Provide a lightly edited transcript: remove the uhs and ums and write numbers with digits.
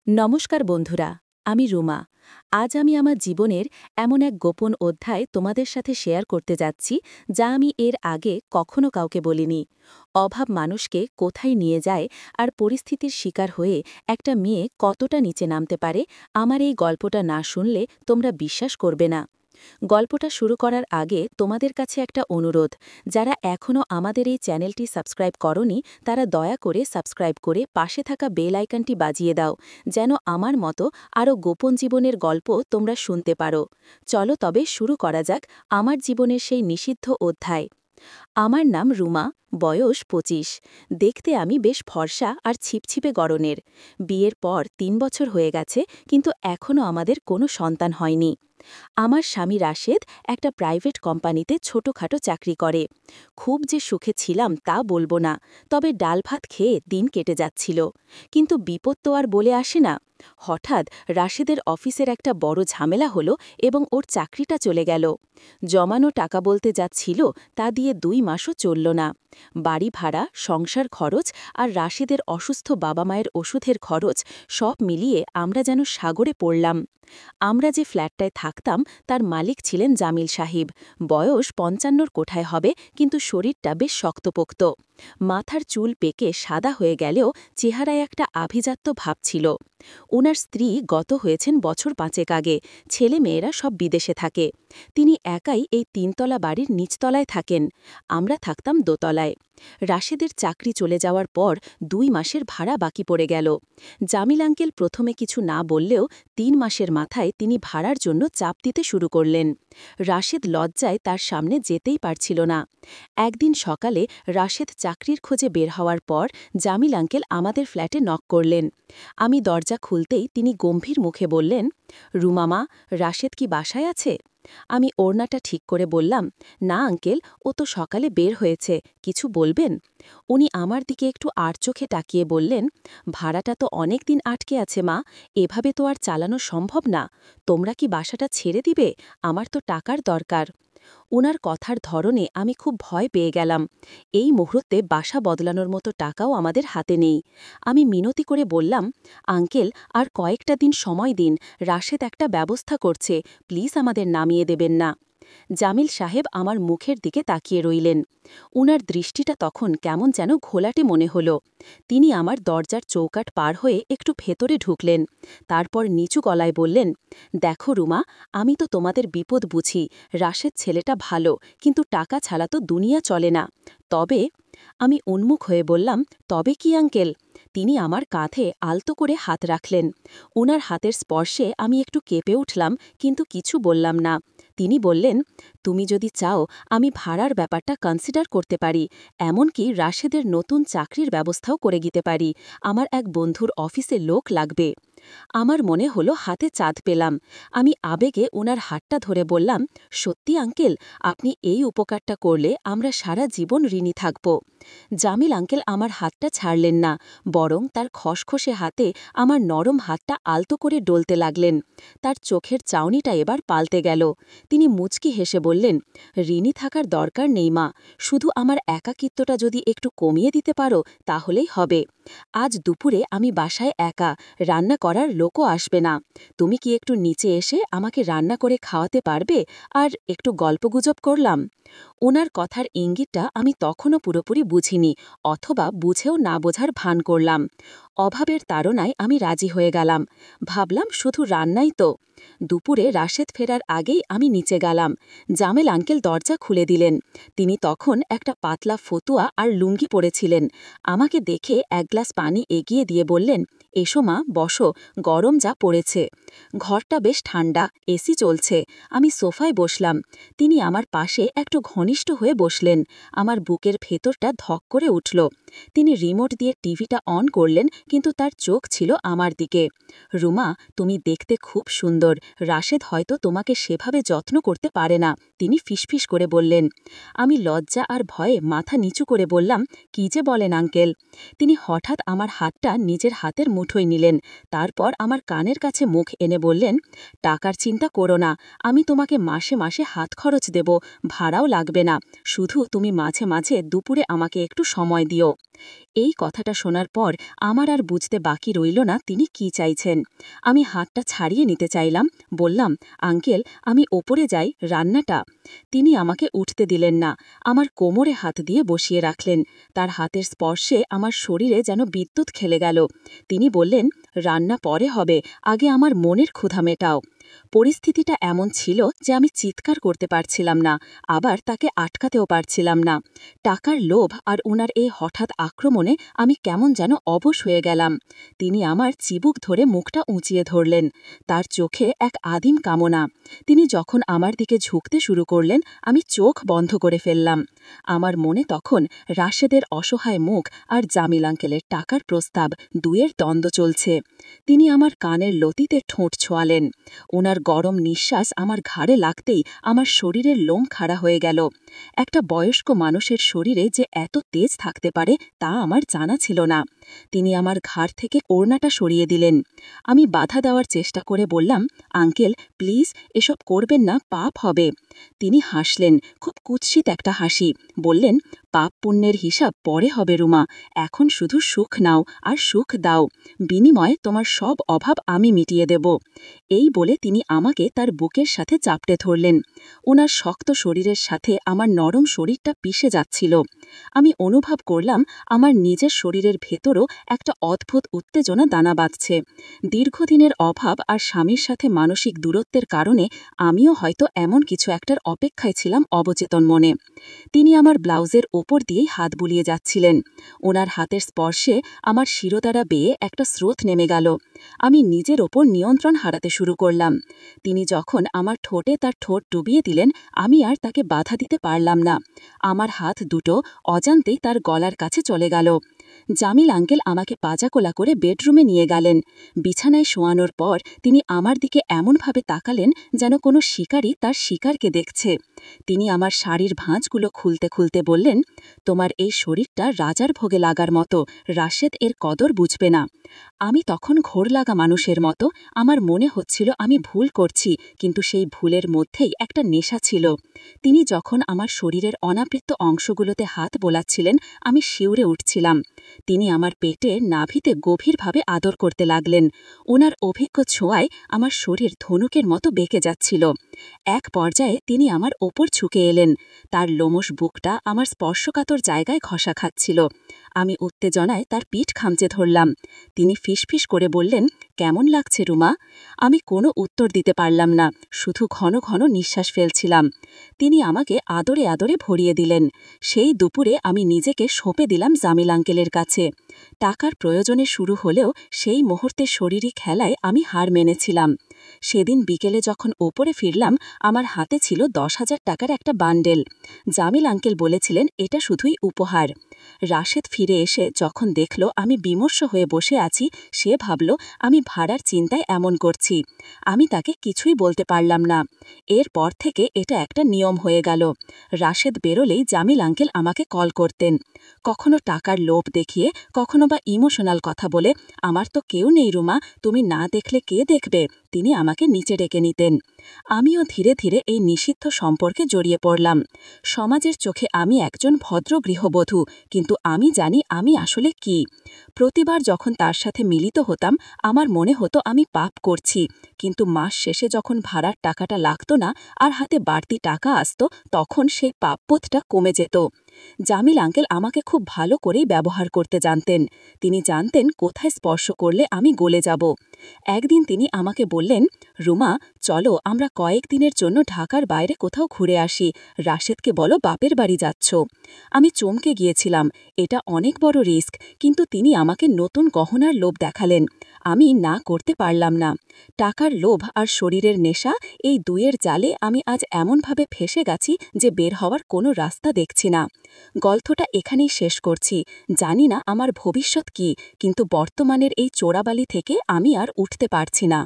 নমস্কার বন্ধুরা, আমি রুমা। আজ আমি আমার জীবনের এমন এক গোপন অধ্যায় তোমাদের সাথে শেয়ার করতে যাচ্ছি, যা আমি এর আগে কখনো কাউকে বলিনি। অভাব মানুষকে কোথায় নিয়ে যায় আর পরিস্থিতির শিকার হয়ে একটা মেয়ে কতটা নিচে নামতে পারে, আমার এই গল্পটা না শুনলে তোমরা বিশ্বাস করবে না। গল্পটা শুরু করার আগে তোমাদের কাছে একটা অনুরোধ, যারা এখনও আমাদের এই চ্যানেলটি সাবস্ক্রাইব করনি তারা দয়া করে সাবস্ক্রাইব করে পাশে থাকা বেল আইকনটি বাজিয়ে দাও, যেন আমার মতো আরও গোপন জীবনের গল্প তোমরা শুনতে পারো। চলো তবে শুরু করা যাক আমার জীবনের সেই নিষিদ্ধ অধ্যায়। আমার নাম রুমা, বয়স ২৫। দেখতে আমি বেশ ফর্সা আর ছিপছিপে গড়নের। বিয়ের পর ৩ বছর হয়ে গেছে, কিন্তু এখনও আমাদের কোনো সন্তান হয়নি। আমার স্বামী রাশেদ একটা প্রাইভেট কোম্পানিতে ছোটখাটো চাকরি করে। খুব যে সুখে ছিলাম তা বলবো না, তবে ডাল ভাত খেয়ে দিন কেটে যাচ্ছিল। কিন্তু বিপদ তো আর বলে আসে না। হঠাৎ রাশেদের অফিসের একটা বড় ঝামেলা হলো এবং ওর চাকরিটা চলে গেল। জমানো টাকা বলতে যা ছিল তা দিয়ে ২ মাসও চলল না। বাড়ি ভাড়া, সংসার খরচ আর রাশেদের অসুস্থ বাবা মায়ের ওষুধের খরচ সব মিলিয়ে আমরা যেন সাগরে পড়লাম। আমরা যে ফ্ল্যাটটায় থাকতাম তার মালিক ছিলেন জামিল সাহিব। বয়স ৫৫-র কোঠায় হবে, কিন্তু শরীরটা বেশ শক্তপোক্ত। মাথার চুল পেকে সাদা হয়ে গেলেও চেহারায় একটা আভিজাত্য ভাব ছিল। ওনার স্ত্রী গত হয়েছেন বছর ৫ আগে, ছেলে মেয়েরা সব বিদেশে থাকে। তিনি একাই এই ৩ তলা বাড়ির নিচতলায় থাকেন। আমরা থাকতাম দোতলায়। রাশেদের চাকরি চলে যাওয়ার পর ২ মাসের ভাড়া বাকি পড়ে গেল। জামিল আঙ্কেল প্রথমে কিছু না বললেও ৩ মাসের মাথায় তিনি ভাড়ার জন্য চাপ দিতে শুরু করলেন। রাশেদ লজ্জায় তার সামনে যেতেই পারছিল না। একদিন সকালে রাশেদ চাকরির খোঁজে বের হওয়ার পর জামিল আঙ্কেল আমাদের ফ্ল্যাটে নক করলেন। আমি দরজা খুলতেই তিনি গম্ভীর মুখে বললেন, রুমামা, রাশেদ কি বাসায় আছে? আমি ওড়নাটা ঠিক করে বললাম, না আঙ্কেল, ও তো সকালে বের হয়েছে, কিছু বলবেন? উনি আমার দিকে একটু আড়চোখে তাকিয়ে বললেন, ভাড়াটা তো অনেক দিন আটকে আছে মা, এভাবে তো আর চালানো সম্ভব না। তোমরা কি বাসাটা ছেড়ে দিবে? আমার তো টাকার দরকার। উনার কথার ধরনে আমি খুব ভয় পেয়ে গেলাম। এই মুহূর্তে বাসা বদলানোর মতো টাকাও আমাদের হাতে নেই। আমি মিনতি করে বললাম, আঙ্কেল, আর কয়েকটা দিন সময় দিন, রাশেদ একটা ব্যবস্থা করছে, প্লিজ আমাদের নামিয়ে দেবেন না। জামিল সাহেব আমার মুখের দিকে তাকিয়ে রইলেন। উনার দৃষ্টিটা তখন কেমন যেন ঘোলাটে মনে হল। তিনি আমার দরজার চৌকাঠ পার হয়ে একটু ভেতরে ঢুকলেন। তারপর নিচু গলায় বললেন, দেখো রুমা, আমি তো তোমাদের বিপদ বুঝি। রাশেদ ছেলেটা ভালো, কিন্তু টাকা ছাড়া তো দুনিয়া চলে না। তবে আমি উন্মুখ হয়ে বললাম, তবে কি আঙ্কেল? তিনি আমার কাঁধে আলতো করে হাত রাখলেন। উনার হাতের স্পর্শে আমি একটু কেঁপে উঠলাম, কিন্তু কিছু বললাম না। তিনি বললেন, তুমি যদি চাও আমি ভাড়ার ব্যাপারটা কনসিডার করতে পারি, এমনকি রাশেদের নতুন চাকরির ব্যবস্থাও করে দিতে পারি। আমার এক বন্ধুর অফিসে লোক লাগবে। আমার মনে হলো হাতে চাঁদ পেলাম। আমি আবেগে ওনার হাতটা ধরে বললাম, সত্যি আঙ্কেল, আপনি এই উপকারটা করলে আমরা সারা জীবন ঋণী থাকব। জামিল আঙ্কেল আমার হাতটা ছাড়লেন না, বরং তার খসখসে হাতে আমার নরম হাতটা আলতো করে ডলতে লাগলেন। তার চোখের চাউনিটা এবার পাল্টে গেল। তিনি মুচকি হেসে বললেন, ঋণী থাকার দরকার নেই মা, শুধু আমার একাকিত্বটা যদি একটু কমিয়ে দিতে পারো তাহলেই হবে। আজ দুপুরে আমি বাসায় একা, রান্না করার লোকও আসবে না। তুমি কি একটু নিচে এসে আমাকে রান্না করে খাওয়াতে পারবে? আর একটু গল্পগুজব করলাম। ওনার কথার ইঙ্গিতটা আমি তখনও পুরোপুরি বুঝিনি, অথবা বুঝেও না বোঝার ভান করলাম। অভাবের তাড়নায় আমি রাজি হয়ে গেলাম। ভাবলাম শুধু রান্নাই তো। দুপুরে রাশেদ ফেরার আগেই আমি নিচে গেলাম। জামেল আঙ্কেল দরজা খুলে দিলেন। তিনি তখন একটা পাতলা ফতুয়া আর লুঙ্গি পরেছিলেন। আমাকে দেখে এক গ্লাস পানি এগিয়ে দিয়ে বললেন, এসো মা, বসো, গরম যা পড়েছে। ঘরটা বেশ ঠান্ডা, এসি চলছে। আমি সোফায় বসলাম। তিনি আমার পাশে একটু ঘনিষ্ঠ হয়ে বসলেন। আমার বুকের ভেতরটা ধক করে উঠল। তিনি রিমোট দিয়ে টিভিটা অন করলেন, কিন্তু তার চোখ ছিল আমার দিকে। রুমা, তুমি দেখতে খুব সুন্দর, রাশেদ হয়তো তোমাকে সেভাবে যত্ন করতে পারে না, তিনি ফিসফিস করে বললেন। আমি লজ্জা আর ভয়ে মাথা নিচু করে বললাম, কি যে বলেন আঙ্কেল? তিনি হঠাৎ আমার হাতটা নিজের হাতের মুঠোয় নিলেন। তারপর আমার কানের কাছে মুখ এনে বললেন, টাকার চিন্তা করো না, আমি তোমাকে মাসে মাসে হাত খরচ দেব, ভাড়াও লাগবে না, শুধু তুমি মাঝে মাঝে দুপুরে আমাকে একটু সময় দিও। এই কথাটা শোনার পর আমার আর বুঝতে বাকি রইল না তিনি কি চাইছেন। আমি হাতটা ছাড়িয়ে নিতে চাইলাম, বললাম, আঙ্কেল আমি ওপরে যাই, রান্নাটা। তিনি আমাকে উঠতে দিলেন না, আমার কোমরে হাত দিয়ে বসিয়ে রাখলেন। তার হাতের স্পর্শে আমার শরীরে যেন বিদ্যুৎ খেলে গেল। তিনি বললেন, রান্না পরে হবে, আগে আমার মনের ক্ষুধা মেটাও। পরিস্থিতিটা এমন ছিল যে আমি চিৎকার করতে পারছিলাম না, আবার তাকে আটকাতেও পারছিলাম না। টাকার লোভ আর উনার এই হঠাৎ আক্রমণে আমি কেমন যেন অবশ হয়ে গেলাম। তিনি আমার চিবুক ধরে মুখটা উঁচিয়ে ধরলেন। তার চোখে এক আদিম কামনা। তিনি যখন আমার দিকে ঝুঁকতে শুরু করলেন, আমি চোখ বন্ধ করে ফেললাম। আমার মনে তখন রাশেদের অসহায় মুখ আর জামিল আঙ্কেলের টাকার প্রস্তাব, দুয়ের দ্বন্দ্ব চলছে। তিনি আমার কানের লতিতে ঠোঁট ছোঁয়ালেন। ওনার গরম নিঃশ্বাস আমার ঘাড়ে লাগতেই আমার শরীরের লোম খাড়া হয়ে গেল। একটা বয়স্ক মানুষের শরীরে যে এত তেজ থাকতে পারে তা আমার জানা ছিল না। তিনি আমার ঘাড় থেকে ওড়নাটা সরিয়ে দিলেন। আমি বাধা দেওয়ার চেষ্টা করে বললাম, আঙ্কেল প্লিজ এসব করবেন না, পাপ হবে। তিনি হাসলেন, খুব কুৎসিত একটা হাসি, বললেন, পাপ পুণ্যের হিসাব পরে হবে রুমা, এখন শুধু সুখ নাও আর সুখ দাও, বিনিময়ে তোমার সব অভাব আমি মিটিয়ে দেব। এই বলে তিনি আমাকে তার বুকের সাথে চাপটে ধরলেন। ওনার শক্ত শরীরের সাথে আমার নরম শরীরটা পিষে যাচ্ছিল। আমি অনুভব করলাম আমার নিজের শরীরের ভেতরও একটা অদ্ভুত উত্তেজনা দানা বাঁধছে। দীর্ঘদিনের অভাব আর স্বামীর সাথে মানসিক দূরত্বের কারণে আমিও হয়তো এমন কিছু একটার অপেক্ষায় ছিলাম অবচেতন মনে। তিনি আমার ব্লাউজের ওপর দিয়েই হাত বুলিয়ে যাচ্ছিলেন। ওনার হাতের স্পর্শে আমার শিরোদাঁড়া বেয়ে একটা স্রোত নেমে গেল। আমি নিজের ওপর নিয়ন্ত্রণ হারাতে শুরু করলাম। তিনি যখন আমার ঠোঁটে তার ঠোঁট ডুবিয়ে দিলেন, আমি আর তাকে বাধা দিতে পারলাম না। আমার হাত দুটো অজান্তেই তার গলার কাছে চলে গেল। জামিল আঙ্কেল আমাকে পাজাকোলা করে বেডরুমে নিয়ে গেলেন। বিছানায় শোয়ানোর পর তিনি আমার দিকে এমনভাবে তাকালেন যেন কোনো শিকারী তার শিকারকে দেখছে। তিনি আমার শাড়ির ভাঁজগুলো খুলতে খুলতে বললেন, তোমার এই শরীরটা রাজার ভোগে লাগার মতো, রাশেদ এর কদর বুঝবে না। আমি তখন ঘোর লাগা মানুষের মতো, আমার মনে হচ্ছিল আমি ভুল করছি, কিন্তু সেই ভুলের মধ্যেই একটা নেশা ছিল। তিনি যখন আমার শরীরের অনাবৃত অংশগুলোতে হাত বোলাচ্ছিলেন, আমি শিউরে উঠছিলাম। তিনি আমার পেটে নাভিতে গভীরভাবে আদর করতে লাগলেন। ওনার অভিজ্ঞ ছোঁয়ায় আমার শরীর ধনুকের মতো বেঁকে যাচ্ছিল। এক পর্যায়ে তিনি আমার ওপর ঝুঁকে এলেন। তার লোমশ বুকটা আমার স্পর্শকাতর জায়গায় ঘষা খাচ্ছিল। আমি উত্তেজনায় তার পিঠ খামচে ধরলাম। তিনি ফিসফিস করে বললেন, কেমন লাগছে রুমা? আমি কোনো উত্তর দিতে পারলাম না, শুধু ঘন ঘন নিঃশ্বাস ফেলছিলাম। তিনি আমাকে আদরে আদরে ভরিয়ে দিলেন। সেই দুপুরে আমি নিজেকে সঁপে দিলাম জামিল আঙ্কেলের কাছে। টাকার প্রয়োজনে শুরু হলেও সেই মুহূর্তে শরীরী খেলায় আমি হার মেনেছিলাম। সেদিন বিকেলে যখন ওপরে ফিরলাম, আমার হাতে ছিল 10,000 টাকার একটা বান্ডেল। জামিল আঙ্কেল বলেছিলেন এটা শুধুই উপহার। রাশেদ ফিরে এসে যখন দেখল আমি বিমর্ষ হয়ে বসে আছি, সে ভাবল আমি ভাড়ার চিন্তায় এমন করছি। আমি তাকে কিছুই বলতে পারলাম না। এরপর থেকে এটা একটা নিয়ম হয়ে গেল। রাশেদ বেরোলেই জামিল আঙ্কেল আমাকে কল করতেন। কখনো টাকার লোভ দেখিয়ে, কখনো বা ইমোশনাল কথা বলে, আমার তো কেউ নেই রুমা, তুমি না দেখলে কে দেখবে, তিনি আমাকে নিচে ডেকে নিতেন। আমিও ধীরে ধীরে এই নিষিদ্ধ সম্পর্কে জড়িয়ে পড়লাম। সমাজের চোখে আমি একজন ভদ্র গৃহবধূ, কিন্তু আমি জানি আমি আসলে কি। প্রতিবার যখন তার সাথে মিলিত হতাম, আমার মনে হতো আমি পাপ করছি, কিন্তু মাস শেষে যখন ভাড়ার টাকাটা লাগত না আর হাতে বাড়তি টাকা আসত, তখন সেই পাপবোধটা কমে যেত। জামিল আঙ্কেল আমাকে খুব ভালো করেই ব্যবহার করতে জানতেন। তিনি জানতেন কোথায় স্পর্শ করলে আমি গলে যাব। একদিন তিনি আমাকে বললেন, রুমা চলো আমরা কয়েকদিনের জন্য ঢাকার বাইরে কোথাও ঘুরে আসি, রাশেদকে বলো বাপের বাড়ি যাচ্ছ। আমি চমকে গিয়েছিলাম, এটা অনেক বড় রিস্ক, কিন্তু তিনি আমাকে নতুন গহনার লোভ দেখালেন। আমি না করতে পারলাম না। টাকার লোভ আর শরীরের নেশা, এই দুয়ের জালে আমি আজ এমনভাবে ফেসে গেছি যে বের হওয়ার কোনো রাস্তা দেখছি না। গল্পটা এখানেই শেষ করছি। জানি না আমার ভবিষ্যৎ কি, কিন্তু বর্তমানের এই চোরাবালি থেকে আমি আর উঠতে পারছি না।